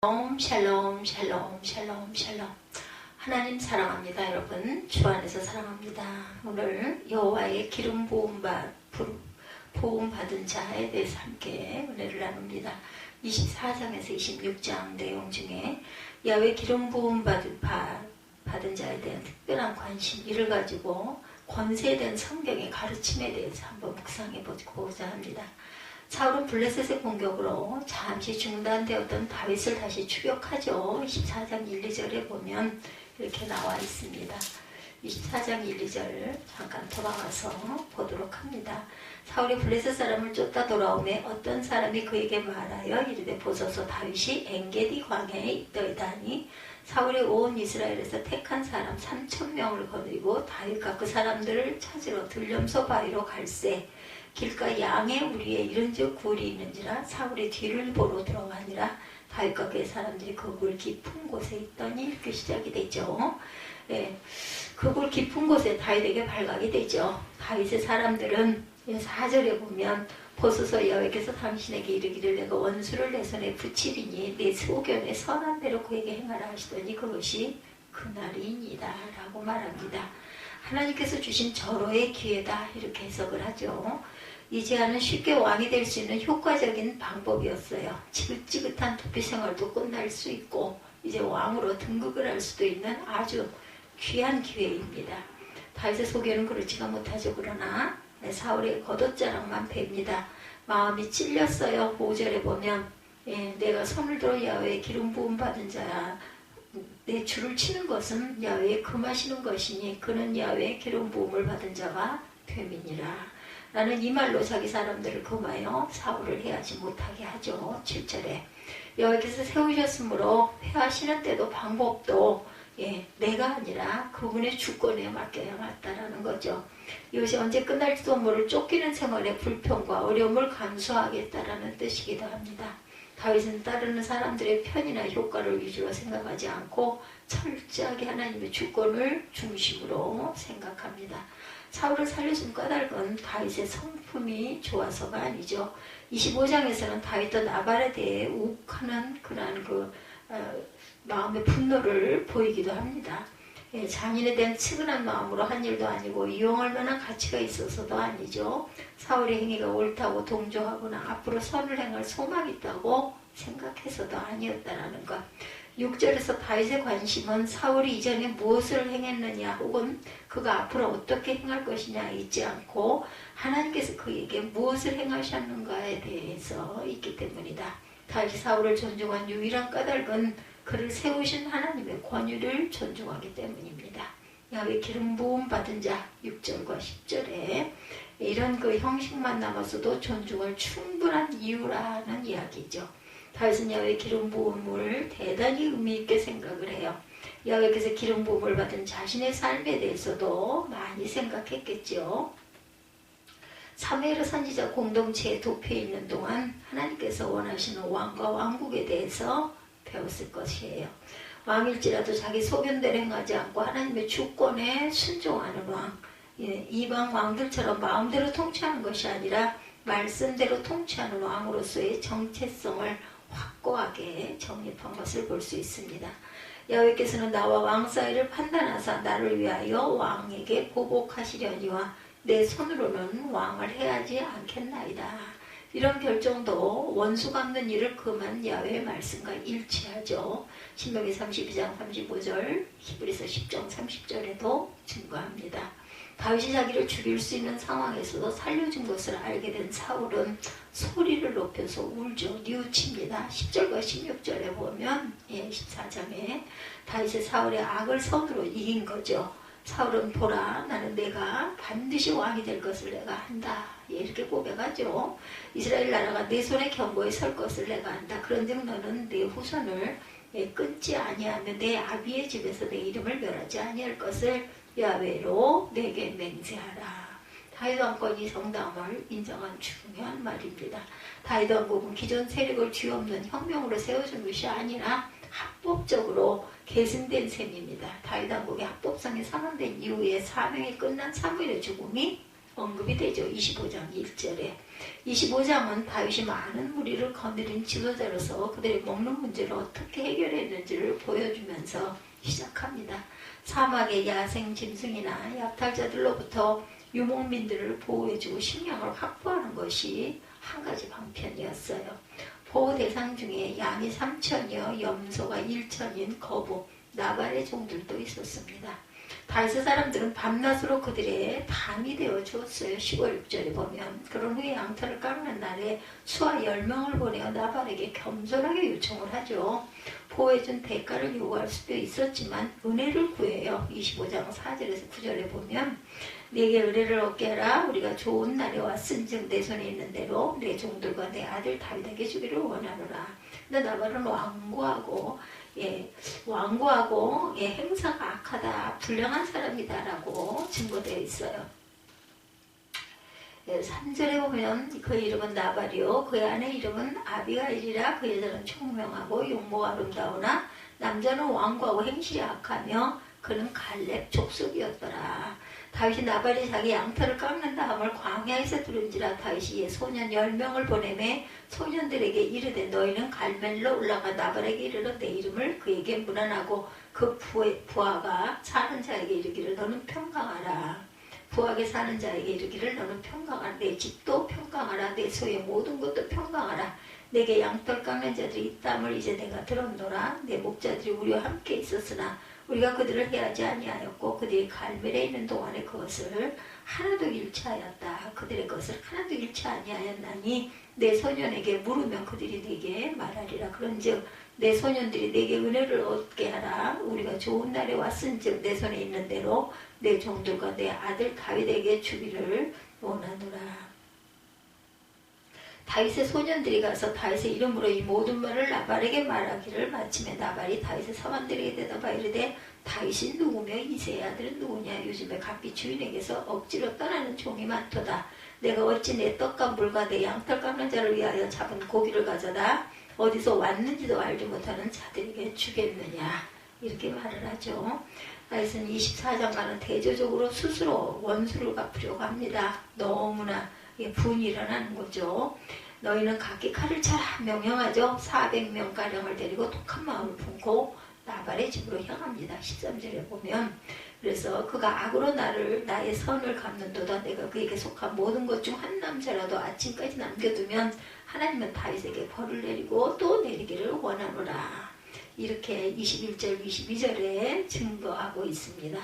샬롬 샬롬 샬롬 샬롬. 하나님 사랑합니다. 여러분 주 안에서 사랑합니다. 오늘 여호와의 기름 부음 받은 자에 대해서 함께 은혜를 나눕니다. 24장에서 26장 내용 중에 야훼 기름 부음 받은 자에 대한 특별한 관심, 이를 가지고 권세된 성경의 가르침에 대해서 한번 묵상해 보고자 합니다. 사울은 블레셋의 공격으로 잠시 중단되었던 다윗을 다시 추격하죠. 24장 1, 2절에 보면 이렇게 나와 있습니다. 24장 1, 2절 잠깐 돌아와서 보도록 합니다. 사울이 블레셋 사람을 쫓다 돌아오매 어떤 사람이 그에게 말하여 이르되 보소서 다윗이 엔게디 광야에 있더이다 하니 사울이 온 이스라엘에서 택한 사람 3,000명을 거느리고 다윗과 그 사람들을 찾으러 들염소 바위로 갈새 길가 양의 우리에 이른즉 굴이 있는지라 사울의 뒤를 보러 들어가니라 다윗과 그의 사람들이 그 굴 깊은 곳에 있더니 이렇게 시작이 되죠. 그 굴 깊은 곳에 다윗에게 발각이 되죠. 다윗의 사람들은 4절에 보면 보소서 여호와께서 당신에게 이르기를 내가 원수를 내 손에 붙이리니 내 소견에 선한 대로 그에게 행하라 하시더니 그것이 그날이니라 라고 말합니다. 하나님께서 주신 절호의 기회다 이렇게 해석을 하죠. 이 제안은 쉽게 왕이 될 수 있는 효과적인 방법이었어요. 지긋지긋한 도피 생활도 끝날 수 있고 이제 왕으로 등극을 할 수도 있는 아주 귀한 기회입니다. 다윗의 소견은 그렇지가 못하죠. 그러나 사울의 겉옷자락만 뵙니다. 마음이 찔렸어요. 5절에 보면 내가 손을 들어 야훼의 기름 부음 받은 자야 내 줄을 치는 것은 야훼에 금하시는 것이니 그는 야훼의 기름 부음을 받은 자가 됨이니라. 라는 이 말로 자기 사람들을 금하여 사울을 해하지 못하게 하죠. 7절에 여호와께서 세우셨으므로 회하시는 때도 방법도 내가 아니라 그분의 주권에 맡겨야 맞다라는 거죠. 이것이 언제 끝날지도 모를 쫓기는 생활의 불평과 어려움을 감수하겠다라는 뜻이기도 합니다. 다윗은 따르는 사람들의 편이나 효과를 위주로 생각하지 않고 철저하게 하나님의 주권을 중심으로 생각합니다. 사울을 살려준 까닭은 다윗의 성품이 좋아서가 아니죠. 25장에서는 다윗도 나발에 대해 욱하는 그런 마음의 분노를 보이기도 합니다. 장인에 대한 측은한 마음으로 한 일도 아니고 이용할 만한 가치가 있어서도 아니죠. 사울의 행위가 옳다고 동조하거나 앞으로 선을 행할 소망이 있다고 생각해서도 아니었다라는 것. 6절에서 다윗의 관심은 사울이 이전에 무엇을 행했느냐 혹은 그가 앞으로 어떻게 행할 것이냐 있지 않고 하나님께서 그에게 무엇을 행하셨는가에 대해서 있기 때문이다. 다윗이 사울을 존중한 유일한 까닭은 그를 세우신 하나님의 권위를 존중하기 때문입니다. 야훼 기름 부음 받은 자 6절과 10절에 이런 그 형식만 남았어도 존중할 충분한 이유라는 이야기죠. 다윗은 야훼 기름 부음을 대단히 의미있게 생각을 해요. 야훼께서 기름 부음을 받은 자신의 삶에 대해서도 많이 생각했겠죠. 사무엘 선지자 공동체에 도피해 있는 동안 하나님께서 원하시는 왕과 왕국에 대해서 배웠을 것이에요. 왕일지라도 자기 소견대로 행하지 않고 하나님의 주권에 순종하는 왕, 이방 왕들처럼 마음대로 통치하는 것이 아니라 말씀대로 통치하는 왕으로서의 정체성을 확고하게 정립한 것을 볼 수 있습니다. 야훼께서는 나와 왕 사이를 판단하사 나를 위하여 왕에게 보복하시려니와 내 손으로는 왕을 해하지 않겠나이다. 이런 결정도 원수 갚는 일을 금한 야훼의 말씀과 일치하죠. 신명기 32장 35절, 히브리서 10장 30절에도 증거합니다. 다윗이 자기를 죽일 수 있는 상황에서도 살려준 것을 알게 된 사울은 소리를 높여서 울죠. 뉘우칩니다. 10절과 16절에 보면 14장에 다윗의 사울의 악을 선으로 이긴 거죠. 사울은 보라 나는 내가 반드시 왕이 될 것을 내가 한다. 이렇게 고백하죠. 이스라엘 나라가 내 손에 견고히 설 것을 내가 한다. 그런즉 너는 내 후손을 끊지 아니하며 내 아비의 집에서 내 이름을 멸하지 아니할 것을 야훼로 내게 맹세하라. 다윗 왕권이 정당을 인정한 중요한 말입니다. 다윗 왕국은 기존 세력을 뒤엎는 혁명으로 세워준 것이 아니라 합법적으로 계승된 셈입니다. 다윗 왕국의 합법성이 상환된 이후에 사명이 끝난 사무엘의 죽음이 언급이 되죠. 25장 1절에. 25장은 다윗이 많은 무리를 거느린 지도자로서 그들이 먹는 문제를 어떻게 해결했는지를 보여주면서 시작합니다. 사막의 야생 짐승이나 약탈자들로부터 유목민들을 보호해주고 식량을 확보하는 것이 한 가지 방편이었어요. 보호 대상 중에 양이 3천여, 염소가 1천인 거북, 나발의 종들도 있었습니다. 다윗의 사람들은 밤낮으로 그들의 담이 되어 주었어요. 15, 6절에 보면. 그런 후에 양털을 깎는 날에 수하 10명을 보내어 나발에게 겸손하게 요청을 하죠. 보호해준 대가를 요구할 수도 있었지만 은혜를 구해요. 25장 4절에서 9절에 보면 내게 은혜를 얻게 하라. 우리가 좋은 날에 왔은즉 내 손에 있는 대로 내 종들과 내 아들 다윗에게 주기를 원하노라. 근데 나발은 완고하고 행사가 악하다, 불량한 사람이다라고 증거되어 있어요. 3절에 보면 그의 이름은 나발이요 그의 아내 이름은 아비가일이라. 그 여자는 총명하고 용모가 아름다우나 남자는 완고하고 행실이 악하며 그는 갈렙 족속이었더라. 다윗이 나발이 자기 양털을 깎는 다음을 광야에서 들은지라. 다윗이 소년 10명을 보내매 소년들에게 이르되 너희는 갈멜로 올라가 나발에게 이르러 내 이름을 그에게 문안하고 그 부하가 사는 자에게 이르기를 너는 평강하라. 부하게 사는 자에게 이르기를 너는 평강하라. 내 집도 평강하라. 내 소의 모든 것도 평강하라. 내게 양털 깎는 자들이 있다함을 이제 내가 들었노라. 내 목자들이 우리와 함께 있었으나 우리가 그들을 해하지 아니하였고 그들이 갈멜에 있는 동안에 그것을 하나도 잃지 하였다. 그들의 것을 하나도 잃지 아니하였나니 내 소년에게 물으면 그들이 네게 말하리라. 그런즉 내 소년들이 내게 은혜를 얻게 하라. 우리가 좋은 날에 왔은즉 내 손에 있는 대로 내 종들과 내 아들 다윗에게 주기를 원하노라. 다윗의 소년들이 가서 다윗의 이름으로 이 모든 말을 나발에게 말하기를 마침에 나발이 다윗의 사관들에게 대답하여 이르되 다윗이 누구며 이새의 아들은 누구냐. 요즘에 각기 주인에게서 억지로 떠나는 종이 많도다. 내가 어찌 내 떡과 물과 내 양털 깎는 자를 위하여 잡은 고기를 가져다 어디서 왔는지도 알지 못하는 자들에게 주겠느냐. 이렇게 말을 하죠. 다윗은 24장과는 대조적으로 스스로 원수를 갚으려고 합니다. 너무나 분이 일어나는 거죠. 너희는 각기 칼을 차라 명령하죠. 400명가량을 데리고 독한 마음을 품고 나발의 집으로 향합니다. 13절에 보면 그래서 그가 악으로 나의 선을 갚는도다. 내가 그에게 속한 모든 것 중 한 남자라도 아침까지 남겨두면 하나님은 다윗에게 벌을 내리고 또 내리기를 원하노라. 이렇게 21절 22절에 증거하고 있습니다.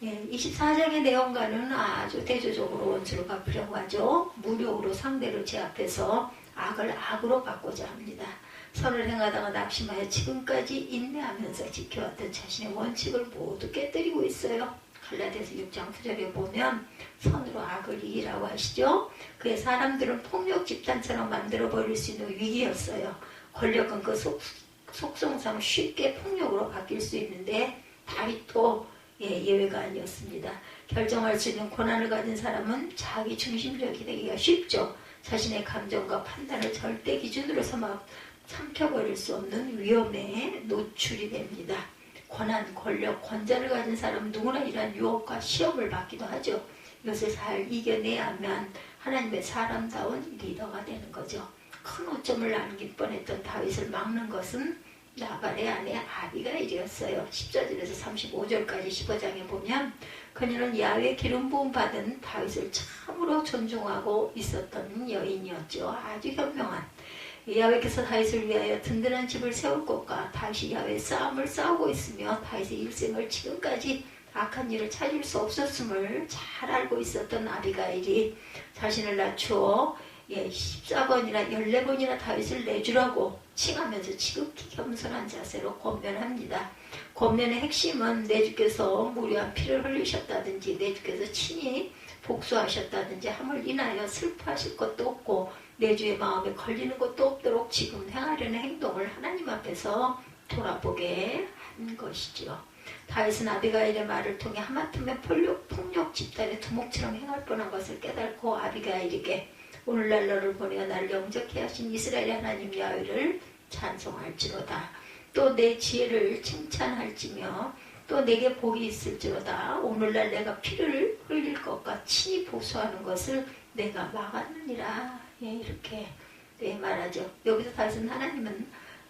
24장의 내용과는 아주 대조적으로 원수를 갚으려고 하죠. 무력으로 상대를 제압해서 악을 악으로 갚고자 합니다. 선을 행하다가 낙심하여 지금까지 인내하면서 지켜왔던 자신의 원칙을 모두 깨뜨리고 있어요. 갈라디아서 6장 9절에 보면 선으로 악을 이기라고 하시죠. 그의 사람들은 폭력 집단처럼 만들어버릴 수 있는 위기였어요. 권력은 그 속성상 쉽게 폭력으로 바뀔 수 있는데 다윗도 예외가 아니었습니다. 결정할 수 있는 권한을 가진 사람은 자기 중심적이 되기가 쉽죠. 자신의 감정과 판단을 절대 기준으로 삼켜버릴 수 없는 위험에 노출이 됩니다. 권한, 권력, 권자를 가진 사람은 누구나 이러한 유혹과 시험을 받기도 하죠. 이것을 잘 이겨내야만 하나님의 사람다운 리더가 되는 거죠. 큰 오점을 남길 뻔했던 다윗을 막는 것은 나발의 아내 아비가일이었어요. 14절에서 35절까지 15장에 보면 그녀는 야훼 기름 부음 받은 다윗을 참으로 존중하고 있었던 여인이었죠. 아주 현명한. 야훼께서 다윗을 위하여 든든한 집을 세울 것과 다윗이 야훼 싸움을 싸우고 있으며 다윗의 일생을 지금까지 악한 일을 찾을 수 없었음을 잘 알고 있었던 아비가일이 자신을 낮추어 14번이나 14번이나 다윗을 내주라고 칭하면서 지극히 겸손한 자세로 권면합니다. 권면의 핵심은 내 주께서 무료한 피를 흘리셨다든지 내 주께서 친히 복수하셨다든지 함을 인하여 슬퍼하실 것도 없고 내 주의 마음에 걸리는 것도 없도록 지금 행하려는 행동을 하나님 앞에서 돌아보게 한 것이지요. 다윗은 아비가일의 말을 통해 하마터면 폭력 집단의 두목처럼 행할 뻔한 것을 깨닫고 아비가일에게 오늘날 너를 보내어 나를 영접케 하신 이스라엘의 하나님 야훼를 찬송할지로다. 또 내 지혜를 칭찬할지며 또 내게 복이 있을지로다. 오늘날 내가 피를 흘릴 것과 친히 복수하는 것을 내가 막았느니라. 예, 이렇게 말하죠. 여기서 다시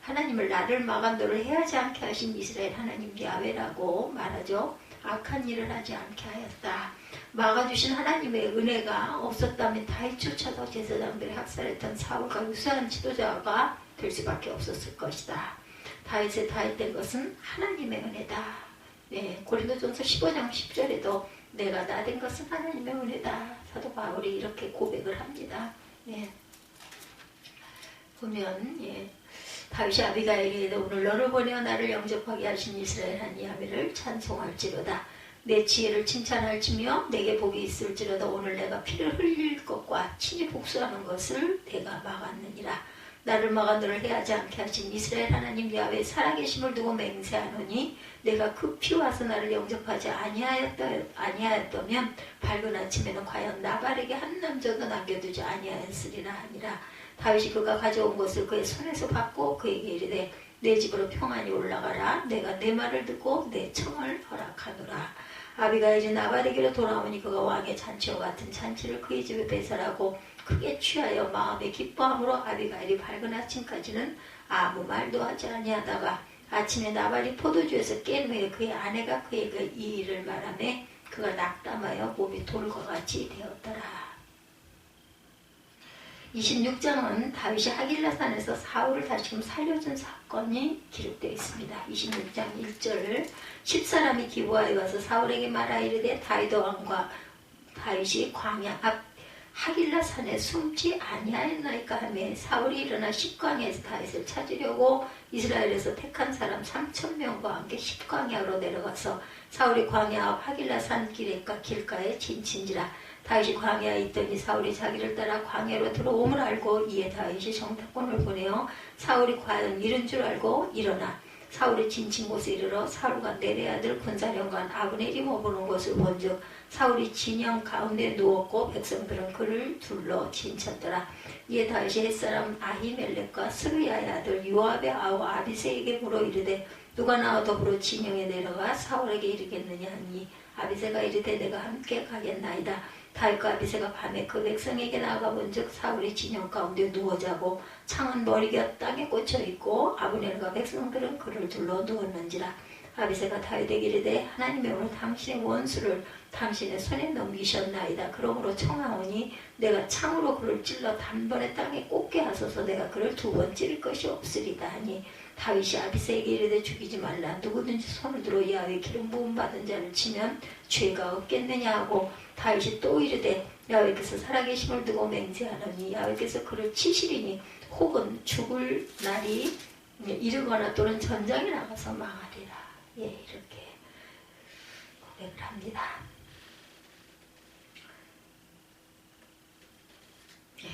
하나님을 나를 막아 너를 해하지 않게 하신 이스라엘 하나님 야훼라고 말하죠. 악한 일을 하지 않게 하였다. 막아주신 하나님의 은혜가 없었다면 다윗조차도 제사장들을 학살했던 사울과 유사한 지도자가 될 수밖에 없었을 것이다. 다윗의 다윗된 것은 하나님의 은혜다. 네, 고린도전서 15장 10절에도 내가 나 된 것은 하나님의 은혜다. 사도 바울이 이렇게 고백을 합니다. 네. 보면 다윗이 아비가일에게 오늘 너를 보내어 나를 영접하게 하신 이스라엘 하나님 야훼를 찬송할지로다. 내 지혜를 칭찬할지며 내게 복이 있을지로다. 오늘 내가 피를 흘릴 것과 친히 복수하는 것을 내가 막았느니라. 나를 막아 너를 해하지 않게 하신 이스라엘 하나님 야훼 살아계심을 두고 맹세하노니 내가 그 피와서 나를 영접하지 아니하였다면 밝은 아침에는 과연 나발에게 한 남자도 남겨두지 아니하였으리라 하니라. 다윗이 그가 가져온 것을 그의 손에서 받고 그에게 이르되 내 집으로 평안히 올라가라. 내가 내 말을 듣고 내 청을 허락하노라. 아비가일이 나발에게로 돌아오니 그가 왕의 잔치와 같은 잔치를 그의 집에 배설하고 크게 취하여 마음에 기뻐함으로 아비가일이 밝은 아침까지는 아무 말도 하지 아니하다가 아침에 나발이 포도주에서 깬 후에 그의 아내가 그에게 이 일을 말하매 그가 낙담하여 몸이 돌과 같이 되었더라. 26장은 다윗이 하길라산에서 사울을 다시금 살려준 사건이 기록되어 있습니다. 26장 1절 10사람이 기브아에 가서 사울에게 말하 이르되 다윗 왕과 다윗이 광야 앞 하길라산에 숨지 아니하였나이까 하며 사울이 일어나 십광야에서 다윗을 찾으려고 이스라엘에서 택한 사람 3,000명과 함께 십광야로 내려가서 사울이 광야 앞 하길라산 길가에 진친지라. 다윗이 광야에 있더니 사울이 자기를 따라 광야로 들어옴을 알고 이에 다윗이 정탐꾼을 보내어 사울이 과연 이른 줄 알고 일어나 사울이 진친 곳에 이르러 사울과 내레 아들 군사령관 아브넬이 머무는 곳을 본즉 사울이 진영 가운데 누웠고 백성들은 그를 둘러 진쳤더라. 이에 다윗이 햇사람 아히멜렉과 스루야의 아들 요압의 아우 아비새에게 물어 이르되 누가 나와 더불어 진영에 내려가 사울에게 이르겠느냐 하니 아비새가 이르되 내가 함께 가겠나이다. 다윗과 아비새가 밤에 그 백성에게 나가본즉 사울이 진영 가운데 누워 자고 창은 머리가 땅에 꽂혀 있고 아브넬과 백성들은 그를 둘러 누웠는지라. 아비새가 다윗에게 이르되 하나님의 오늘 당신의 원수를 당신의 손에 넘기셨나이다. 그러므로 청하오니 내가 창으로 그를 찔러 단번에 땅에 꽂게 하소서. 내가 그를 두 번 찌를 것이 없으리다 하니 다윗이 아비새에게 이르되 죽이지 말라. 누구든지 손을 들어 야훼 기름 부음 받은 자를 치면 죄가 없겠느냐 하고 다윗이 또 이르되 야훼께서 살아계심을 두고 맹세하노니 야훼께서 그를 치시리니 혹은 죽을 날이 이르거나 또는 전장에 나가서 망하리라. 예, 이렇게 고백을 합니다.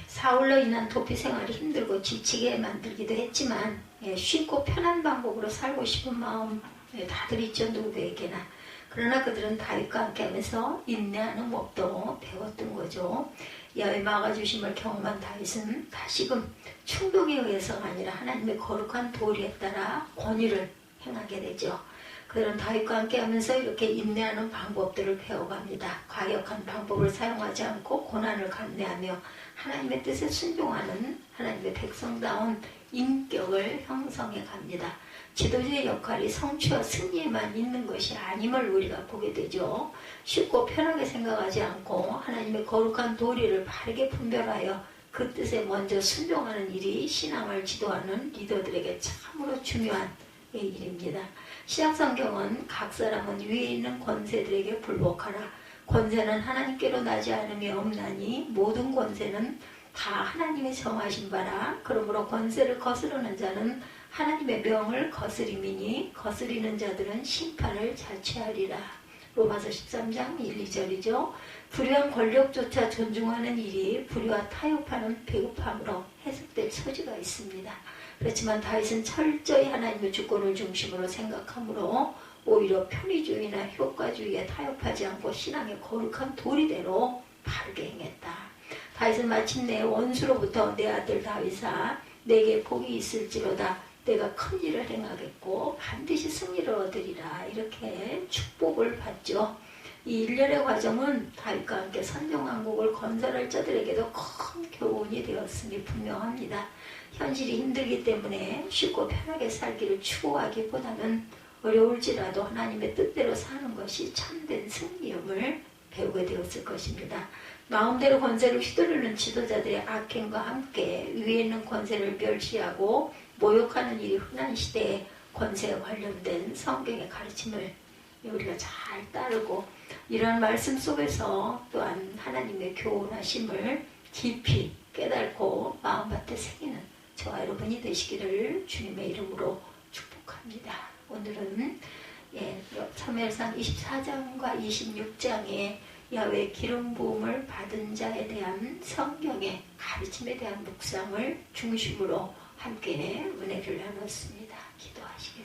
사울로 인한 도피 생활이 힘들고 지치게 만들기도 했지만 쉽고 편한 방법으로 살고 싶은 마음 다들 있죠. 누구에게나. 그러나 그들은 다윗과 함께하면서 인내하는 법도 배웠던 거죠. 야훼 막아주심을 경험한 다윗은 다시금 충동에 의해서가 아니라 하나님의 거룩한 도리에 따라 권위를 행하게 되죠. 그들은 다윗과 함께하면서 이렇게 인내하는 방법들을 배워갑니다. 과격한 방법을 사용하지 않고 고난을 감내하며 하나님의 뜻에 순종하는 하나님의 백성다운 인격을 형성해 갑니다. 지도자의 역할이 성취와 승리에만 있는 것이 아님을 우리가 보게 되죠. 쉽고 편하게 생각하지 않고 하나님의 거룩한 도리를 바르게 분별하여 그 뜻에 먼저 순종하는 일이 신앙을 지도하는 리더들에게 참으로 중요한 일입니다. 신약성경은 각 사람은 위에 있는 권세들에게 불복하라. 권세는 하나님께로 나지 않으며 없나니 모든 권세는 다 하나님의 정하신 바라. 그러므로 권세를 거스르는 자는 하나님의 명을 거스림이니 거스리는 자들은 심판을 자취하리라. 로마서 13장 1, 2절이죠. 불의한 권력조차 존중하는 일이 불의와 타협하는 배급함으로 해석될 소지가 있습니다. 그렇지만 다윗은 철저히 하나님의 주권을 중심으로 생각하므로 오히려 편의주의나 효과주의에 타협하지 않고 신앙의 거룩한 도리대로 바르게 행했다. 다윗은 마침내 원수로부터 내 아들 다윗아 내게 복이 있을지로다. 내가 큰 일을 행하겠고 반드시 승리를 얻으리라 이렇게 축복을 받죠. 이 일련의 과정은 다윗과 함께 선정왕국을 건설할 자들에게도 큰 교훈이 되었음이 분명합니다. 현실이 힘들기 때문에 쉽고 편하게 살기를 추구하기보다는 어려울지라도 하나님의 뜻대로 사는 것이 참된 승리임을 배우게 되었을 것입니다. 마음대로 권세를 휘두르는 지도자들의 악행과 함께 위에 있는 권세를 멸시하고 모욕하는 일이 흔한 시대에 권세에 관련된 성경의 가르침을 우리가 잘 따르고 이런 말씀 속에서 또한 하나님의 교훈하심을 깊이 깨닫고 마음밭에 새기는 저와 여러분이 되시기를 주님의 이름으로 축복합니다. 오늘은 사무엘상 24장과 26장에 야훼 기름 부음을 받은 자에 대한 성경의 가르침에 대한 묵상을 중심으로 함께 은혜를 나눴습니다. 기도하시겠습니다.